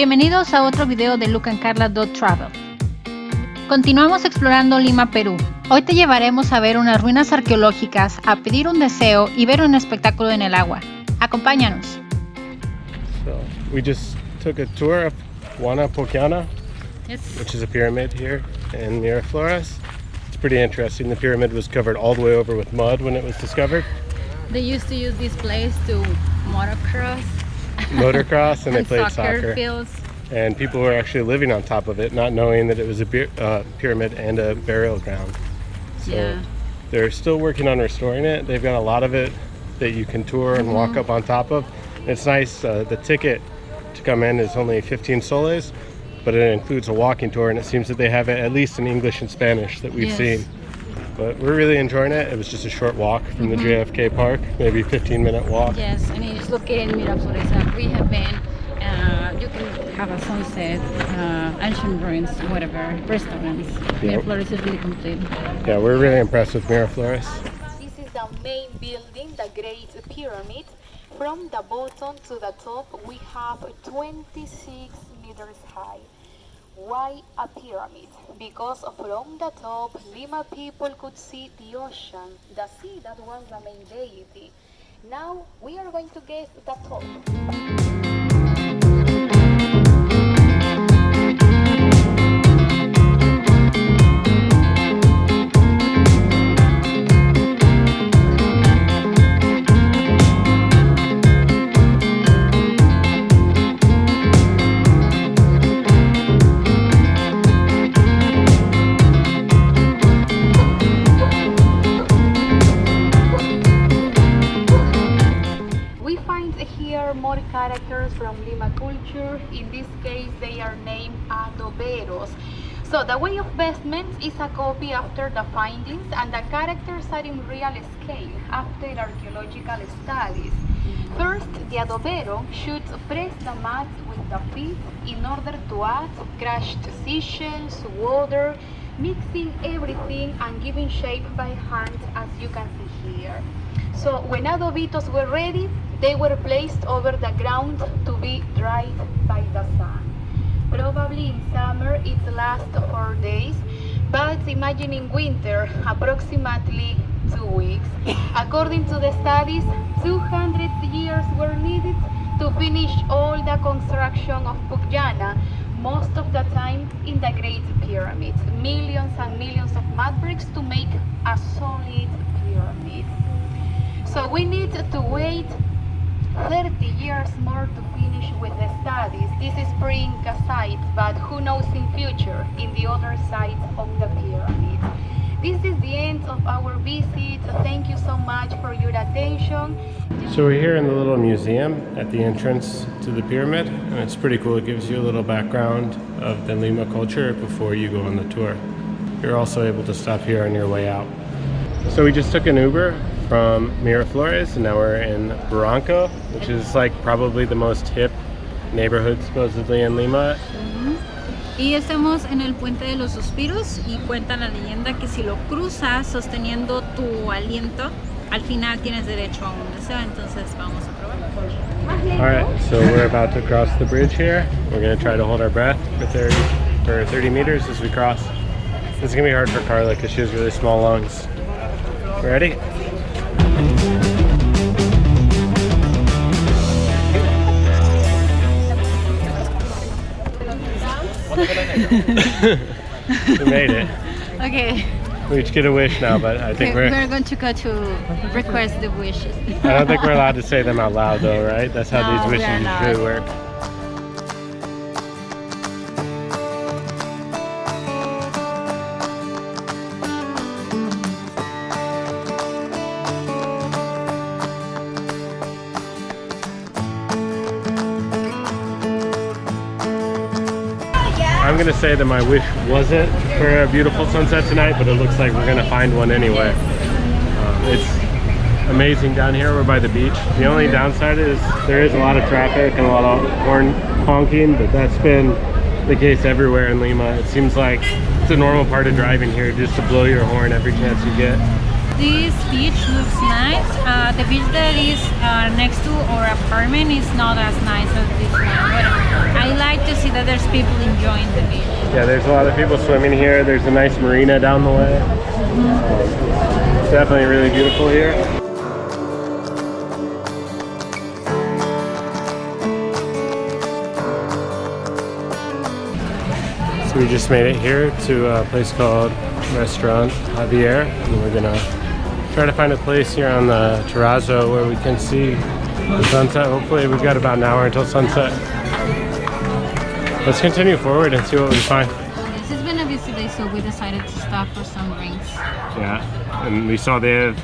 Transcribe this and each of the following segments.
Bienvenidos a otro video de LukeAndKarla.Travel. Continuamos explorando Lima, Perú. Hoy te llevaremos a ver unas ruinas arqueológicas, a pedir un deseo y ver un espectáculo en el agua. Acompáñanos. So we just took a tour of Huaca Pucllana, Yes. which is a pyramid here in Miraflores. It's pretty interesting. The pyramid was covered all the way over with mud when it was discovered. They used to use this place to Motocross, and they played soccer fields. And people were actually living on top of it, not knowing that it was a pyramid and a burial ground. So Yeah. they're still working on restoring it. They've got a lot of it that you can tour and walk up on top of. It's nice. The ticket to come in is only 15 soles, but it includes a walking tour, and it seems that they have it at least in English and Spanish that we've seen. But we're really enjoying it. It was just a short walk from the JFK Park, maybe 15-minute walk. Yes, and it's located in Miraflores. We have been. You can have a sunset, ancient ruins, whatever, restaurants. Yep. Miraflores is really complete. Yeah, we're really impressed with Miraflores. This is the main building, the Great Pyramid. From the bottom to the top, we have 26 meters high. Why a pyramid? Because from the top, Lima people could see the ocean, the sea that was the main deity. Now we are going to get to the top. More characters from Lima culture. In this case, they are named adoberos. So the way of vestment is a copy after the findings, and the characters are in real scale after archaeological studies. First, the adobero should press the mat with the feet in order to add crushed seashells, water, mixing everything and giving shape by hand, as you can see here. So when adobitos were ready, they were placed over the ground to be dried by the sun. Probably in summer it lasts 4 days, but imagine in winter, approximately 2 weeks. According to the studies, 200 years were needed to finish all the construction of Pucllana, most of the time in the Great Pyramid. Millions and millions of mud bricks to make a solid pyramid. So we need to wait 30 years more to finish with the studies. This is pre-Inca site, but who knows in future in the other side of the pyramid. This is the end of our visit. Thank you so much for your attention. So we're here in the little museum at the entrance to the pyramid, and it's pretty cool. It gives you a little background of the Lima culture before you go on the tour. You're also able to stop here on your way out. So we just took an Uber from Miraflores, and now we're in Barranco, which is like probably the most hip neighborhood supposedly in Lima. Y estamos en el puente de los suspiros y cuenta la leyenda que si lo cruzas sosteniendo tu aliento, al final tienes derecho a un deseo. Entonces vamos a probar. Alright, so we're about to cross the bridge here. We're going to try to hold our breath for 30 meters as we cross. This is going to be hard for Karla because she has really small lungs. Ready? We made it. Okay. We each get a wish now, but I think we're going to go to request the wishes. I don't think we're allowed to say them out loud though, right? That's how these wishes usually work. I'm gonna say that my wish wasn't for a beautiful sunset tonight, but it looks like we're gonna find one anyway. It's amazing down here. We're by the beach. The only downside is there is a lot of traffic and a lot of horn honking, but that's been the case everywhere in Lima. It seems like it's a normal part of driving here, just to blow your horn every chance you get. this beach looks nice. The beach that is next to our apartment is not as nice as this one, but I like to see that there's people enjoying the beach. Yeah, there's a lot of people swimming here. There's a nice marina down the way. It's definitely really beautiful here. So we just made it here to a place called Restaurant Javier, and we're gonna try to find a place here on the terrazzo where we can see the sunset. Hopefully we've got about an hour until sunset. Let's continue forward and see what we find. This has been a busy day, so we decided to stop for some drinks. Yeah, and we saw they have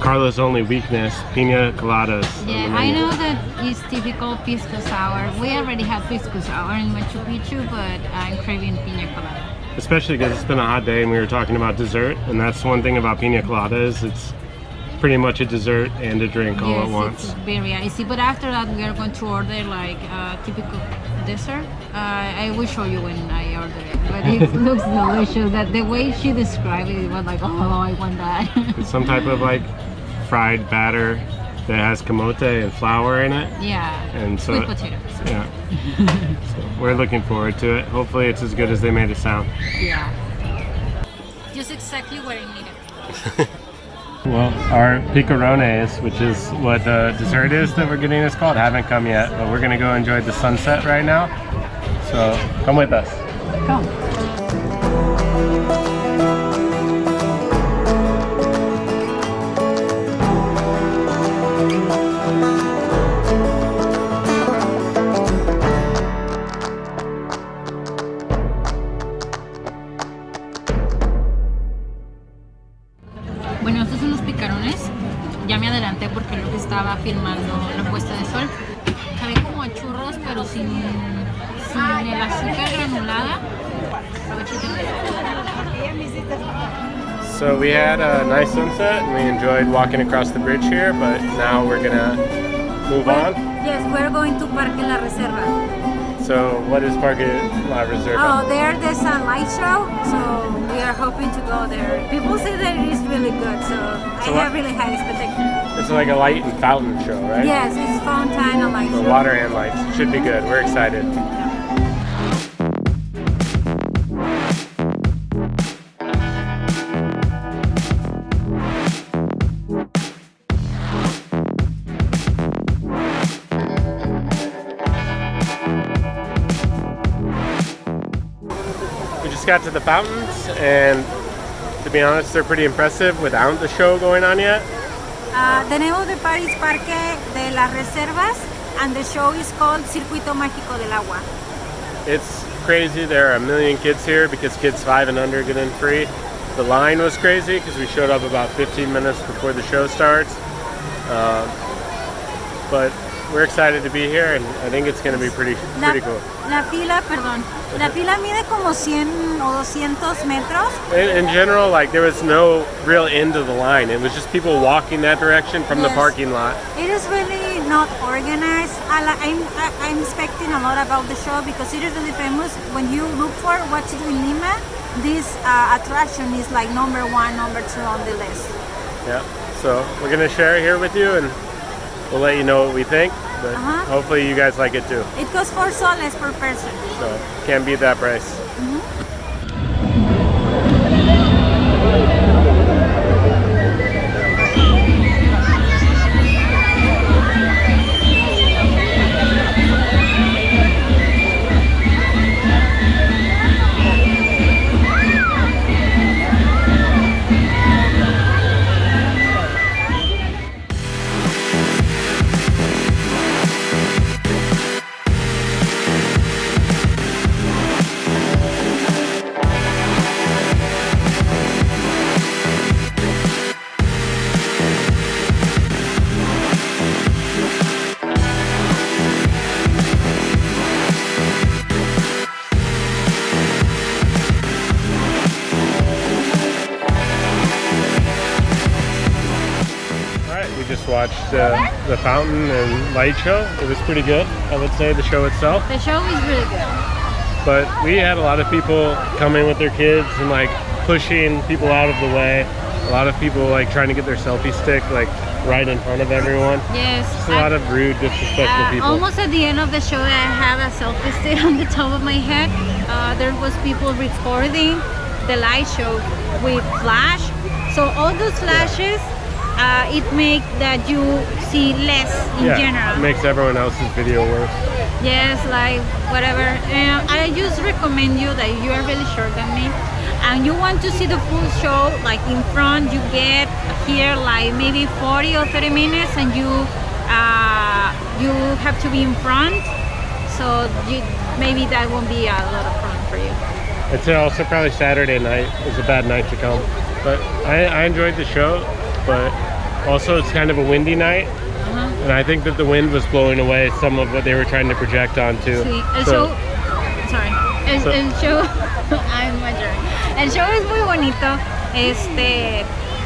Carla's only weakness, pina coladas. Yeah, I know that it's typical pisco sour. We already had pisco sour in Machu Picchu, but I'm craving pina colada. Especially because it's been a hot day and we were talking about dessert, and that's one thing about pina coladas. It's pretty much a dessert and a drink all at once. It's very icy, but after that we are going to order like typical dessert. I will show you when I order it, but it looks delicious. That the way she described it, it was like, oh, I want that. It's some type of like fried batter that has camote and flour in it. Yeah, and so sweet potatoes. Yeah. So we're looking forward to it. Hopefully it's as good as they made it sound. Yeah. Just exactly what I needed. Well, our picarones, which is what the dessert is that we're getting is called, haven't come yet, but we're gonna go enjoy the sunset right now. So come with us. Come. Bueno, estos son los picarones. Ya me adelanté porque Luke estaba filmando la puesta de sol. Sabe como a churros, pero sin el azúcar granulada. So we had a nice sunset and we enjoyed walking across the bridge here, but now we're gonna move on. Yes, we're going to Parque La Reserva. So what is Parque La Reserva? Oh, there's a light show, so we are hoping to go there. People say that it is really good, so I have really high expectations. It's like a light and fountain show, right? Yes, it's fountain and light So show. water and lights. Should be good. We're excited. Got to the fountains, and to be honest, they're pretty impressive without the show going on yet. The name of the park is Parque de las Reservas, and the show is called Circuito Mágico del Agua. It's crazy. There are a million kids here because kids 5 and under get in free. The line was crazy because we showed up about 15 minutes before the show starts. But we're excited to be here, and I think it's going to be pretty cool. La fila mide como 100 o 200 metros. In general, like there was no real end to the line. It was just people walking that direction from the parking lot. It is really not organized. I'm expecting a lot about the show because it is really famous. When you look for what to do in Lima, this attraction is like number 1, number 2 on the list. Yeah, so we're going to share it here with you, and we'll let you know what we think, but hopefully you guys like it too. It costs 4 soles per person. So can't beat that price. Watched the fountain and light show. It was pretty good, I would say, the show itself. The show is really good. But we had a lot of people coming with their kids and like pushing people out of the way. A lot of people like trying to get their selfie stick like right in front of everyone. Yes. Just a lot of rude, disrespectful people. Almost at the end of the show, I have a selfie stick on the top of my head. There was people recording the live show with flash. So all those flashes, it makes that you see less in general. It makes everyone else's video worse. Yes, like whatever. I just recommend you that you are really short than me and you want to see the full show, like in front, you get here like maybe 40 or 30 minutes and you have to be in front. So maybe that won't be a lot of fun for you. It's also probably Saturday night is a bad night to come. But I enjoyed the show, but also it's kind of a windy night. And I think that the wind was blowing away some of what they were trying to project onto. Sí, el show es muy bonito.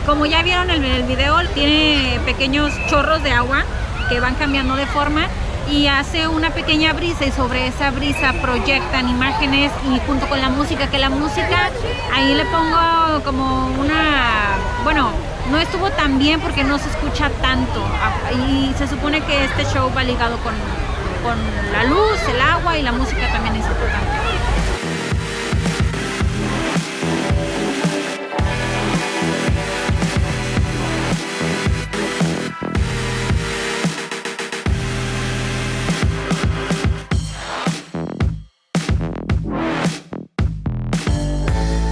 Como ya vieron en el video, tiene pequeños chorros de agua que van cambiando de forma y hace una pequeña brisa y sobre esa brisa proyectan imágenes y junto con la música, que la música ahí le pongo como bueno, no estuvo tan bien porque no se escucha tanto y se supone que este show va ligado con la luz, el agua y la música también es importante.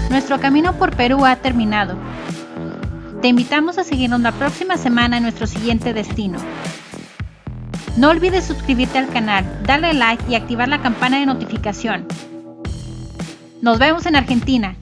Nuestro camino por Perú ha terminado. Te invitamos a seguirnos la próxima semana en nuestro siguiente destino. No olvides suscribirte al canal, darle like y activar la campana de notificación. Nos vemos en Argentina.